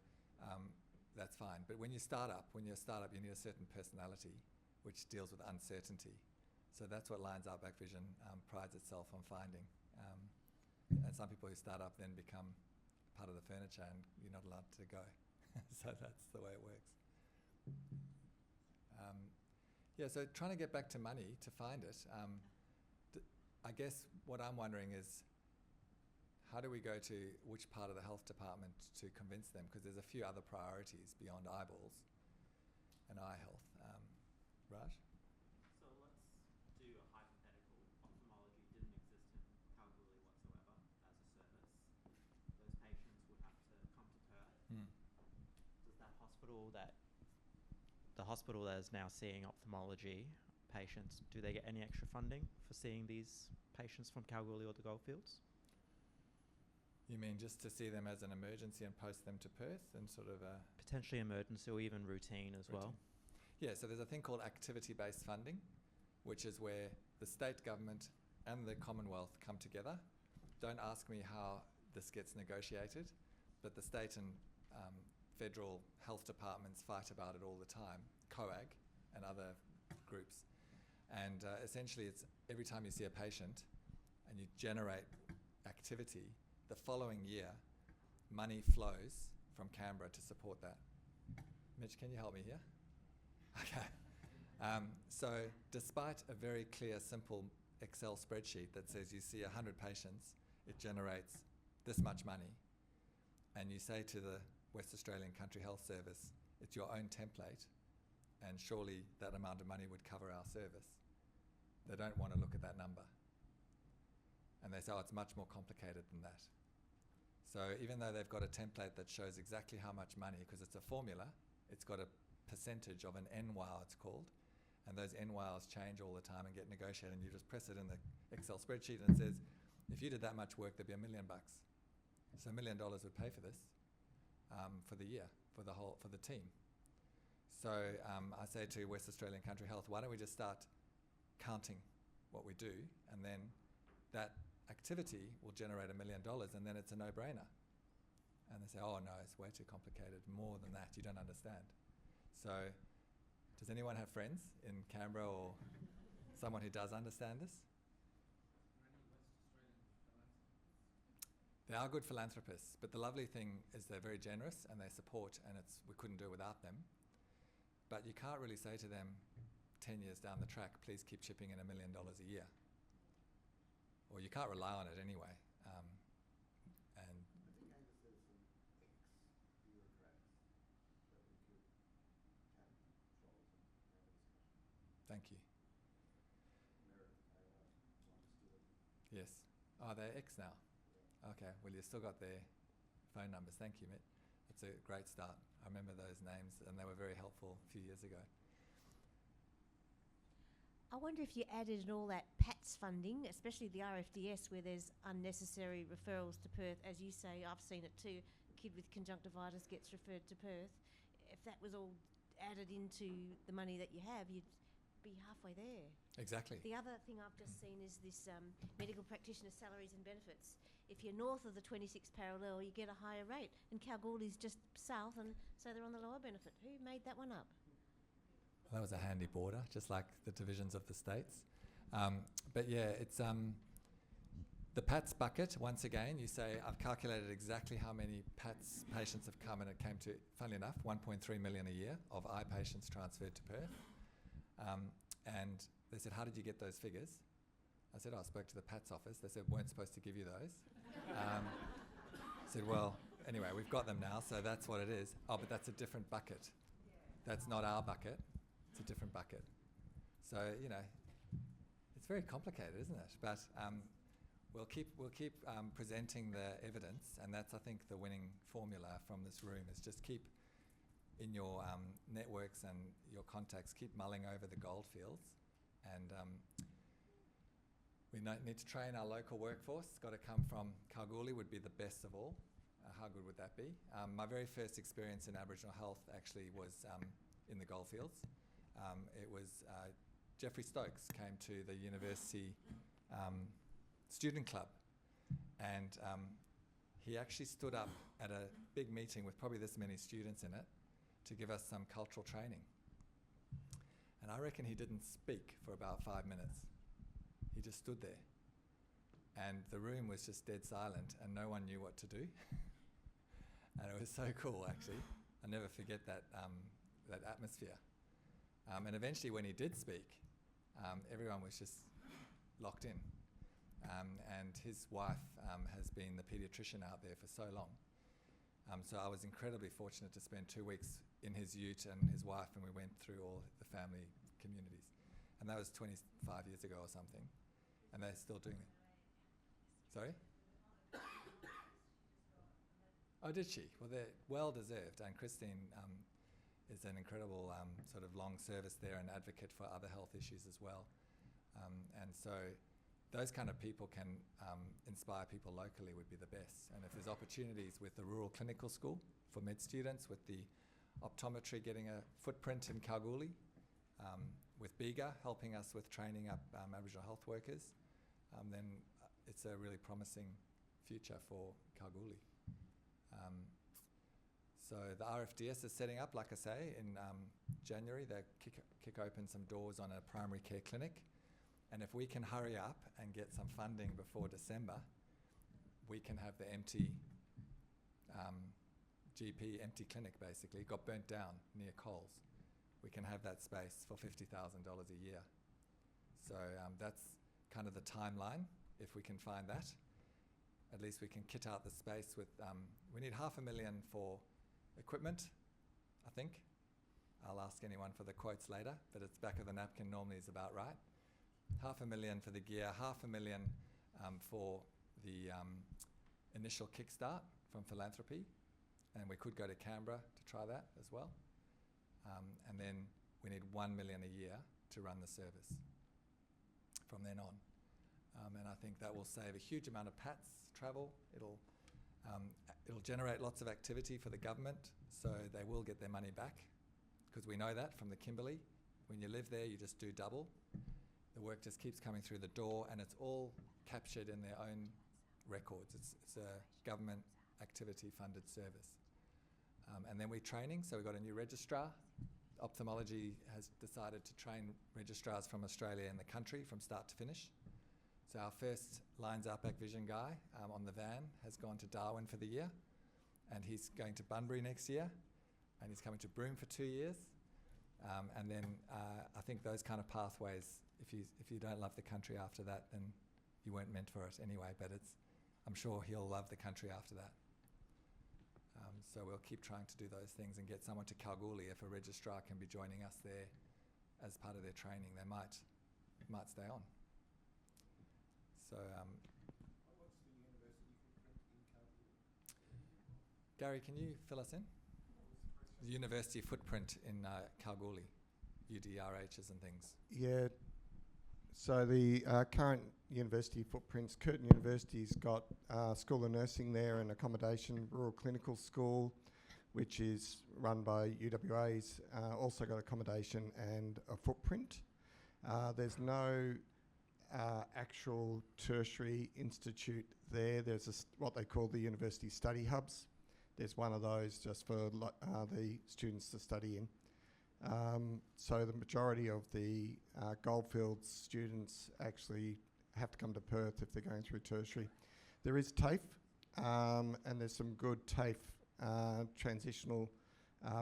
that's fine. But when you're a startup, you need a certain personality, which deals with uncertainty. So that's what Lions Out Back Vision prides itself on finding. And some people who start up then become part of the furniture and you're not allowed to go. So that's the way it works. So trying to get back to money to find it, I guess what I'm wondering is, how do we go to which part of the health department to convince them? Because there's a few other priorities beyond eyeballs and eye health. Raj? So let's do a hypothetical. Ophthalmology didn't exist in Kalgoorlie whatsoever as a service. Those patients would have to come to Perth. Does that hospital the hospital that is now seeing ophthalmology patients, do they get any extra funding for seeing these patients from Kalgoorlie or the Goldfields? You mean just to see them as an emergency and post them to Perth and sort of Potentially emergency or even routine as well. Yeah, so there's a thing called activity-based funding, which is where the state government and the Commonwealth come together. Don't ask me how this gets negotiated, but the state and federal health departments fight about it all the time, COAG and other groups. And essentially it's every time you see a patient and you generate activity, the following year, money flows from Canberra to support that. Mitch, can you help me here? Okay. So despite a very clear, simple Excel spreadsheet that says you see 100 patients, it generates this much money, and you say to the West Australian Country Health Service, it's your own template, and surely that amount of money would cover our service. They don't want to look at that number. And they say, oh, it's much more complicated than that. So even though they've got a template that shows exactly how much money, because it's a formula, it's got a percentage of an NWOW, it's called, and those NWOWs change all the time and get negotiated, and you just press it in the Excel spreadsheet and it says, if you did that much work, there'd be $1 million. So $1 million would pay for this for the year, for the team. So I say to West Australian Country Health, why don't we just start counting what we do, and then that activity will generate $1 million, and then it's a no-brainer. And they say, oh no, it's way too complicated, more than that, you don't understand. So does anyone have friends in Canberra or someone who does understand this? They are good philanthropists, but the lovely thing is they're very generous and they support, and we couldn't do it without them. But you can't really say to them 10 years down the track, please keep chipping in $1 million a year. Or you can't rely on it anyway. Thank you. Yes. Oh, they're ex now. Okay, well, you've still got their phone numbers. Thank you, Mitt. That's a great start. I remember those names, and they were very helpful a few years ago. I wonder if you added in all that PATS funding, especially the RFDS, where there's unnecessary referrals to Perth. As you say, I've seen it too. A kid with conjunctivitis gets referred to Perth. If that was all added into the money that you have, you'd be halfway there. Exactly. The other thing I've just seen is this medical practitioner salaries and benefits. If you're north of the 26th parallel, you get a higher rate, and Kalgoorlie's just south, and so they're on the lower benefit. Who made that one up? Well, that was a handy border, just like the divisions of the states. But yeah, it's the PATS bucket. Once again, you say, I've calculated exactly how many PATS patients have come, and it came to, funnily enough, 1.3 million a year of eye patients transferred to Perth. And they said, how did you get those figures? I said, I spoke to the PATS office. They said, weren't supposed to give you those. I said, well, anyway, we've got them now, so that's what it is. Oh, but that's a different bucket. That's not our bucket. It's a different bucket. So, you know, it's very complicated, isn't it? But we'll keep presenting the evidence, and that's, I think, the winning formula from this room, is just keep in your networks and your contacts, keep mulling over the goldfields. And we need to train our local workforce. It's got to come from Kalgoorlie, would be the best of all. How good would that be? My very first experience in Aboriginal health actually was in the goldfields. It was Jeffrey Stokes came to the university student club, and he actually stood up at a big meeting with probably this many students in it to give us some cultural training. And I reckon he didn't speak for about 5 minutes. He just stood there. And the room was just dead silent and no one knew what to do. And it was so cool, actually. I'll never forget that, that atmosphere. And eventually when he did speak, everyone was just locked in. And his wife has been the paediatrician out there for so long. So I was incredibly fortunate to spend 2 weeks in his ute and his wife, and we went through all the family communities. And that was 25 years ago or something. And they're still doing it. Sorry? Oh, did she? Well, they're well deserved. And Christine is an incredible sort of long service there and advocate for other health issues as well. And so those kind of people can inspire people locally would be the best. And if there's opportunities with the rural clinical school for med students, with the optometry getting a footprint in Kalgoorlie, with BIGA helping us with training up Aboriginal health workers, then it's a really promising future for Kalgoorlie. So the RFDS is setting up, like I say, in January. They kick open some doors on a primary care clinic. And if we can hurry up and get some funding before December, we can have the empty GP, empty clinic basically, got burnt down near Coles. We can have that space for $50,000 a year. So that's kind of the timeline, if we can find that. At least we can kit out the space with, we need $500,000 for equipment, I think. I'll ask anyone for the quotes later, but it's back of the napkin normally is about right. $500,000 for the gear, $500,000 for the initial kickstart from philanthropy, and we could go to Canberra to try that as well. And then we need $1 million a year to run the service from then on. And I think that will save a huge amount of PATS travel. It'll generate lots of activity for the government, so they will get their money back, because we know that from the Kimberley. When you live there, you just do double. The work just keeps coming through the door, and it's all captured in their own records. It's a government activity-funded service. And then we're training, so we've got a new registrar. Ophthalmology has decided to train registrars from Australia in the country from start to finish. So our first Lines Outback Vision guy on the van has gone to Darwin for the year, and he's going to Bunbury next year, and he's coming to Broome for 2 years. And then I think those kind of pathways, if you don't love the country after that, then you weren't meant for it anyway, but I'm sure he'll love the country after that. So we'll keep trying to do those things and get someone to Kalgoorlie. If a registrar can be joining us there as part of their training, they might stay on. So what's the university footprint in Kalgoorlie? Gary, can you fill us in? The university footprint in Kalgoorlie, UDRHs and things. Yeah. So the current university footprints, Curtin University's got School of Nursing there and accommodation, Rural Clinical School, which is run by UWA's, also got accommodation and a footprint. There's no actual tertiary institute there. There's what they call the university study hubs. There's one of those just for the students to study in. So the majority of the Goldfields students actually have to come to Perth if they're going through tertiary. There is TAFE, and there's some good TAFE transitional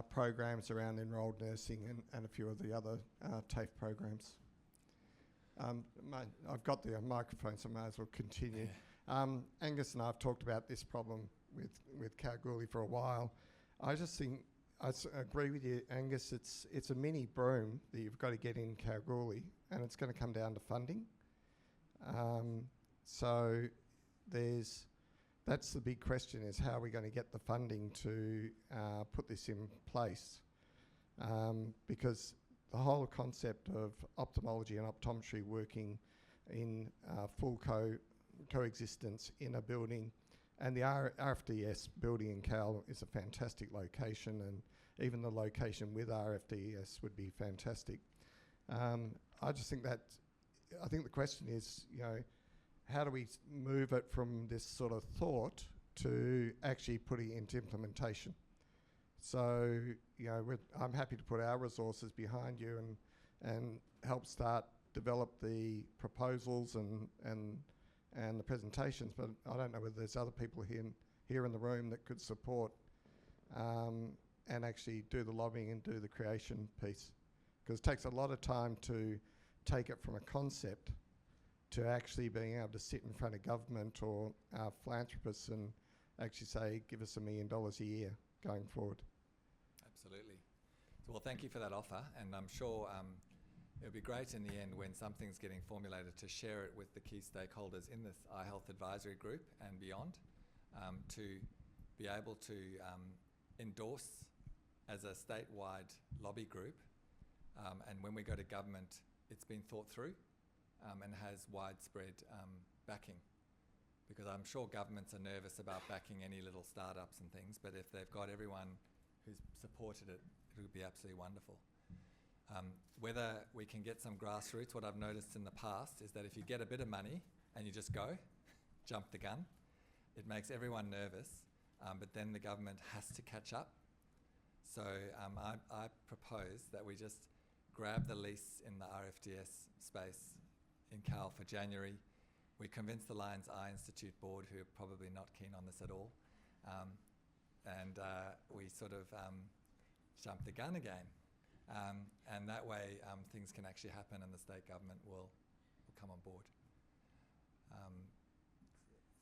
programs around enrolled nursing and a few of the other TAFE programs. I've got the microphone, so I may as well continue. Yeah. Angus and I have talked about this problem with Kalgoorlie for a while. I just think, I agree with you, Angus, it's a mini Broome that you've got to get in Kalgoorlie, and it's going to come down to funding. So that's the big question, is how are we going to get the funding to put this in place? because the whole concept of ophthalmology and optometry working in full coexistence in a building, and the RFDS building in Cal is a fantastic location, and even the location with RFDS would be fantastic. I just think that, I think the question is, you know, how do we move it from this sort of thought to actually putting it into implementation? So, you know, I'm happy to put our resources behind you and help start develop the proposals and the presentations, but I don't know whether there's other people here in the room that could support and actually do the lobbying and do the creation piece, because it takes a lot of time to take it from a concept to actually being able to sit in front of government or our philanthropists and actually say, give us $1 million a year going forward. Absolutely. Well, thank you for that offer, and I'm sure it would be great in the end when something's getting formulated to share it with the key stakeholders in this Eye Health Advisory Group and beyond, to be able to endorse as a statewide lobby group, and when we go to government, it's been thought through and has widespread backing. Because I'm sure governments are nervous about backing any little startups and things, but if they've got everyone who's supported it, it would be absolutely wonderful. Whether we can get some grassroots, what I've noticed in the past is that if you get a bit of money and you just go, jump the gun, it makes everyone nervous, but then the government has to catch up. So I propose that we just grab the lease in the RFDS space in Cal for January. We convince the Lions Eye Institute board, who are probably not keen on this at all, and we sort of jump the gun again. And that way things can actually happen and the state government will come on board.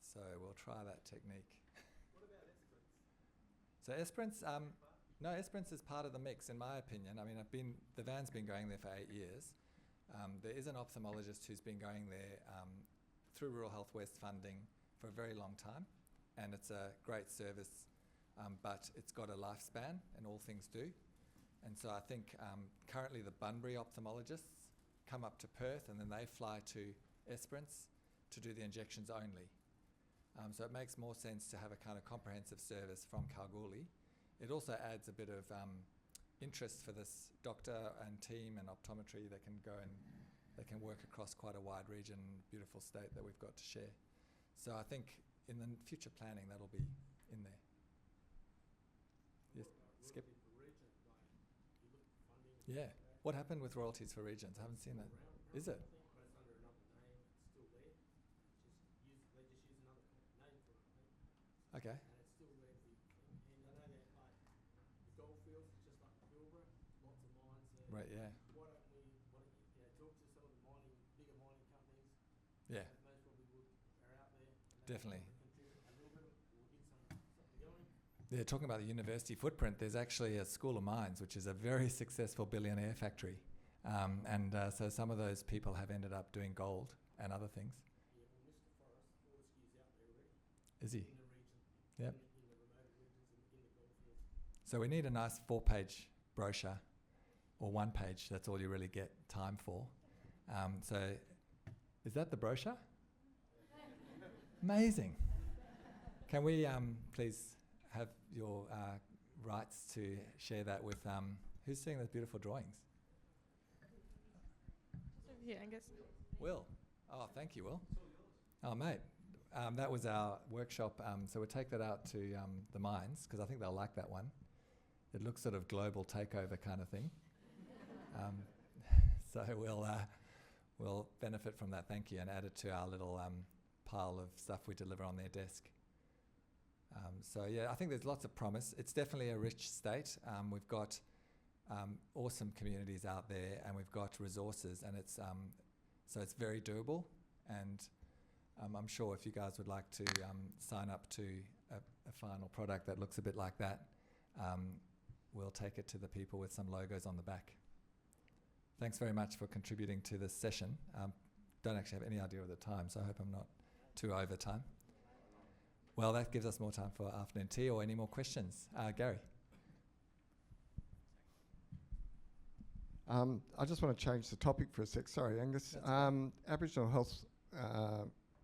So we'll try that technique. What about Esperance? So Esperance, no, Esperance is part of the mix, in my opinion. I mean, the van's been going there for 8 years. There is an ophthalmologist who's been going there through Rural Health West funding for a very long time, and it's a great service, but it's got a lifespan, and all things do. And so I think currently the Bunbury ophthalmologists come up to Perth and then they fly to Esperance to do the injections only. So it makes more sense to have a kind of comprehensive service from Kalgoorlie. It also adds a bit of interest for this doctor and team and optometry that can go and they can work across quite a wide region, beautiful state that we've got to share. So I think in the future planning that'll be in there. Yes, Skip. Yeah. What happened with royalties for regions? I haven't seen that. Is it? Okay. Right, yeah. Why don't we talk to some of the bigger mining companies? Yeah. Most probably are out there. Definitely. Contribute a little bit, we'll get something going. Yeah, talking about the university footprint, there's actually a school of mines, which is a very successful billionaire factory. So some of those people have ended up doing gold and other things. Yeah, well, Mr. Forrest's out there already. Is he? In the region. Yep. In the remote regions, in the goldfields. So we need a nice 4-page brochure, or 1 page, that's all you really get time for. So is that the brochure? Amazing. Can we please have your rights to share that with, who's seeing those beautiful drawings? Yeah, I guess. Will. Oh, thank you, Will. Oh, mate. That was our workshop, so we'll take that out to the mines, because I think they'll like that one. It looks sort of global takeover kind of thing. So we'll benefit from that, thank you, and add it to our little pile of stuff we deliver on their desk. So yeah, I think there's lots of promise. It's definitely a rich state. We've got awesome communities out there, and we've got resources, and it's so it's very doable. And I'm sure if you guys would like to sign up to a final product that looks a bit like that, we'll take it to the people with some logos on the back. Thanks very much for contributing to this session. Don't actually have any idea of the time, so I hope I'm not too over time. Well, that gives us more time for afternoon tea or any more questions. Gary. I just want to change the topic for a sec. Sorry, Angus. Aboriginal health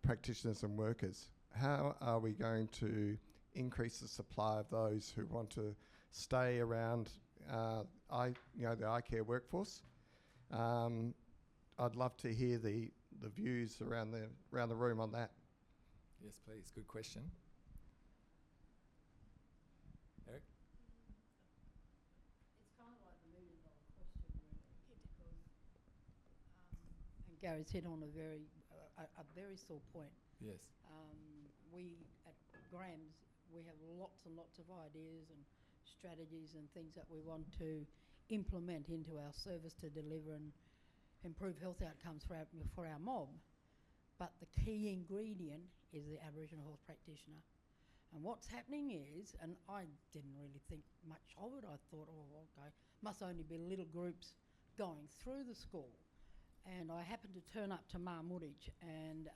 practitioners and workers, how are we going to increase the supply of those who want to stay around the eye care workforce? I'd love to hear the views around the room on that. Yes, please. Good question. Eric? It's kind of like the million-dollar question, really, because and Gary's hit on a very sore point. Yes. We at Graham's, we have lots and lots of ideas and strategies and things that we want to implement into our service to deliver and improve health outcomes for our mob. But the key ingredient is the Aboriginal health practitioner. And what's happening is, and I didn't really think much of it, I thought, oh, okay, must only be little groups going through the school. And I happened to turn up to Marmudich and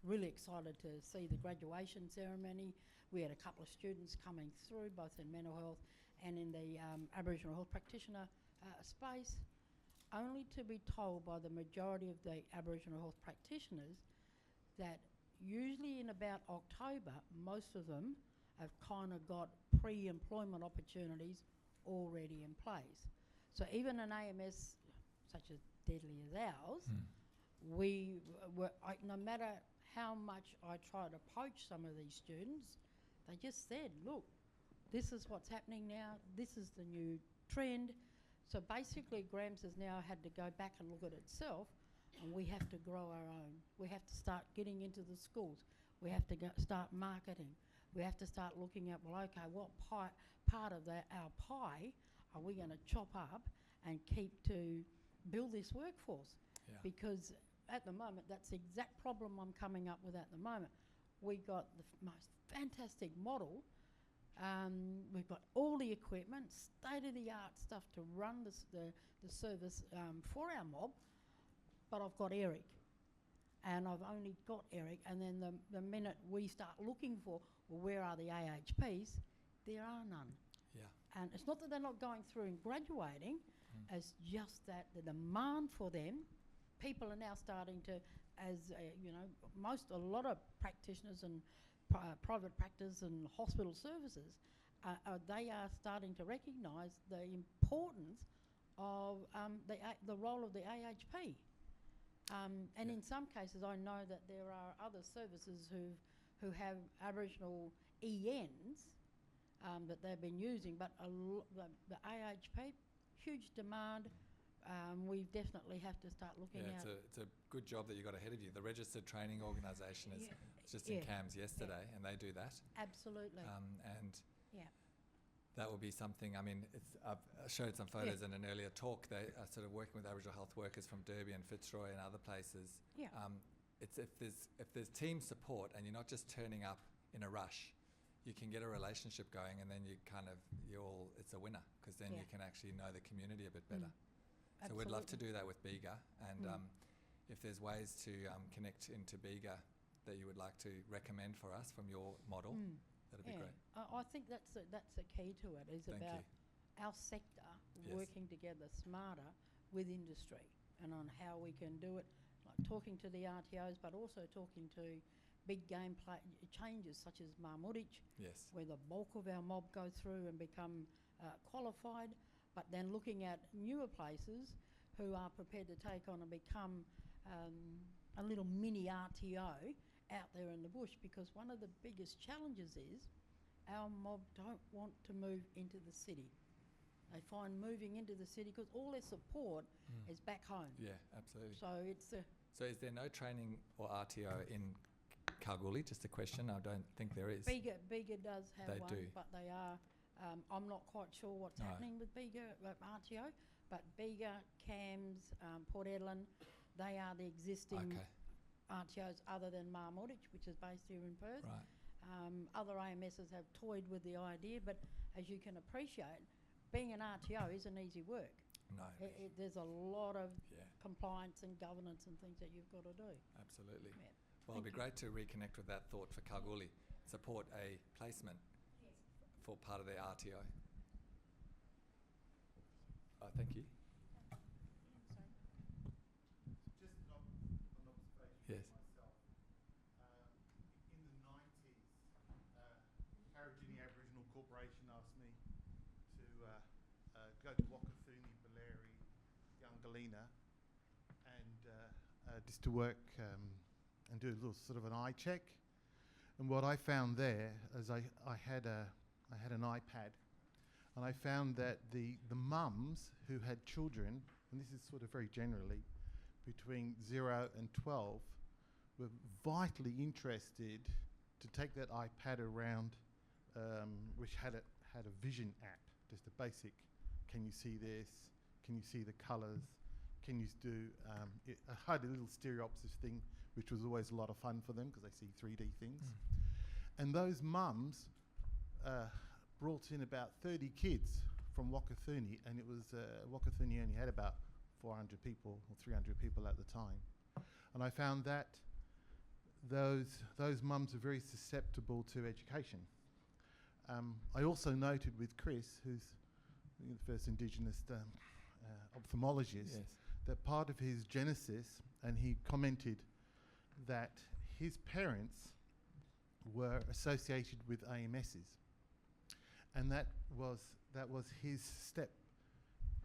really excited to see the graduation ceremony. We had a couple of students coming through, both in mental health and in the Aboriginal health practitioner space, only to be told by the majority of the Aboriginal health practitioners that usually in about October, most of them have kind of got pre-employment opportunities already in place. So even an AMS such as deadly as ours, we were, no matter how much I tried to poach some of these students, they just said, look, this is what's happening now, this is the new trend. So basically Graham's has now had to go back and look at itself, and we have to grow our own. We have to start getting into the schools. We have to start marketing. We have to start looking at, well, okay, what part of our pie are we going to chop up and keep to build this workforce? Yeah. Because at the moment, that's the exact problem I'm coming up with at the moment. We got the most fantastic model. We've got all the equipment, state-of-the-art stuff to run the service for our mob, but I've got Eric, and I've only got Eric, and then the minute we start looking for, well, where are the AHPs, there are none. Yeah. And it's not that they're not going through and graduating, it's just that the demand for them, people are now starting to, as a lot of practitioners and private practice and hospital services, they are starting to recognise the importance of the role of the AHP. And in some cases, I know that there are other services who have Aboriginal ENs that they've been using, but the AHP, huge demand. We definitely have to start looking at. It's a good job that you got ahead of you. The Registered Training Organisation is just in CAMS yesterday, and they do that. Absolutely. And that will be something. I mean, I've showed some photos in an earlier talk. They are sort of working with Aboriginal health workers from Derby and Fitzroy and other places. Yeah. It's if there's team support and you're not just turning up in a rush, you can get a relationship going, and then it's a winner, because then you can actually know the community a bit better. So we'd love to do that with Bega, and if there's ways to connect into Bega that you would like to recommend for us from your model, that'd be great. I think that's the key to it, is about our sector working together smarter with industry and on how we can do it, like talking to the RTOs, but also talking to big game changes such as Marmudich, where the bulk of our mob go through and become qualified, but then looking at newer places who are prepared to take on and become a little mini RTO out there in the bush, because one of the biggest challenges is our mob don't want to move into the city. They find moving into the city, because all their support is back home. Yeah, absolutely. So it's So is there no training or RTO in Kalgoorlie? Just a question. I don't think there is. Bega does have They one, do. but they are. I'm not quite sure what's happening with Bega RTO, but Bega, CAMS, Port Edlin, they are the existing RTOs other than Marmudich, which is based here in Perth. Right. Other AMSs have toyed with the idea, but as you can appreciate, being an RTO isn't easy work. No. There's a lot of compliance and governance and things that you've got to do. Absolutely. Yeah. Well, it'd be great to reconnect with that thought for Kalgoorlie. Support a placement for part of their RTO. Thank you. go to Wakathuni, Baleri, Youngalina, and just to work and do a little sort of an eye check. And what I found there is I had an iPad, and I found that the mums who had children, and this is sort of very generally, between 0 and 12, were vitally interested to take that iPad around, which had a vision app, just a basic, can you see this? Can you see the colours? Can you do, I had a little stereopsis thing, which was always a lot of fun for them because they see 3D things. And those mums brought in about 30 kids from Wakathuni, and it was, Wakathuni only had about 400 people or 300 people at the time. And I found that those mums are very susceptible to education. I also noted with Chris, who's the first Indigenous ophthalmologist, Yes. that part of his genesis, and he commented that his parents were associated with AMSs, and that was his step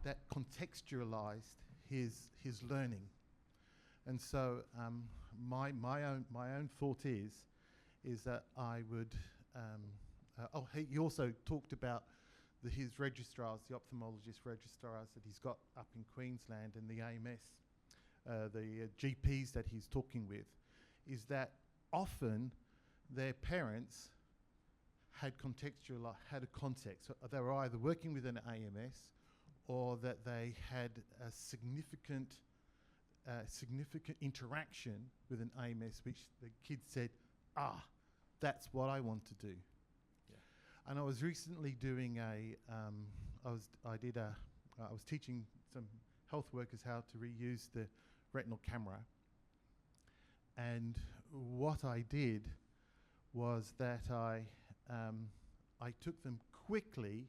that contextualized his learning. And so my own thought is that I would he also talked about his registrars, the ophthalmologist registrars that he's got up in Queensland, and the AMS, the GPs that he's talking with, is that often their parents had a context. So they were either working with an AMS or that they had a significant interaction with an AMS, which the kids said, that's what I want to do. Yeah. And I was recently doing I was teaching some health workers how to reuse the retinal camera. And what I did was that I took them quickly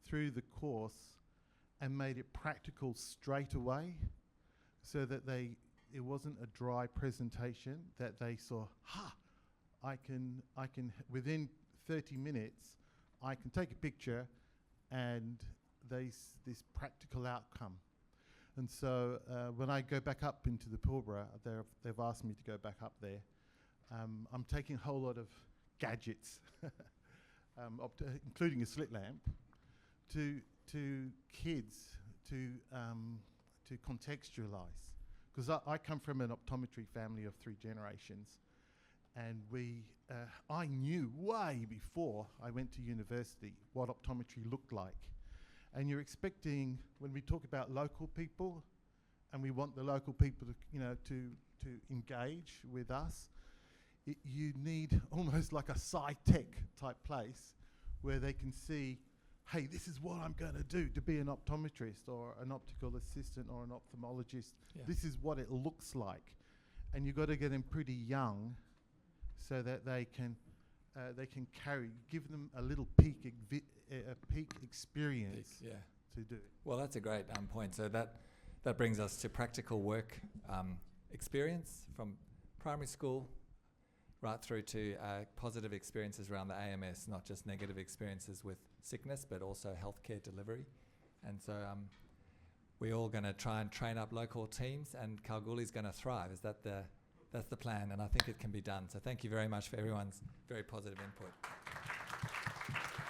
through the course and made it practical straight away, so that it wasn't a dry presentation, that they saw, I can within 30 minutes, I can take a picture and this practical outcome. And so when I go back up into the Pilbara, they've asked me to go back up there. I'm taking a whole lot of gadgets, including a slit lamp, to kids to contextualize. Because I come from an optometry family of 3 generations, and I knew way before I went to university what optometry looked like. And you're expecting, when we talk about local people, and we want the local people to engage with us, you need almost like a sci-tech type place where they can see, hey, this is what I'm going to do to be an optometrist or an optical assistant or an ophthalmologist. Yeah. This is what it looks like. And you've got to get them pretty young so that they can give them a little peak experience to do it. Well, that's a great point. So that brings us to practical work experience from primary school right through to positive experiences around the AMS, not just negative experiences with sickness, but also healthcare delivery. And so we're all going to try and train up local teams, and Kalgoorlie's going to thrive. That's the plan, and I think it can be done. So thank you very much for everyone's very positive input.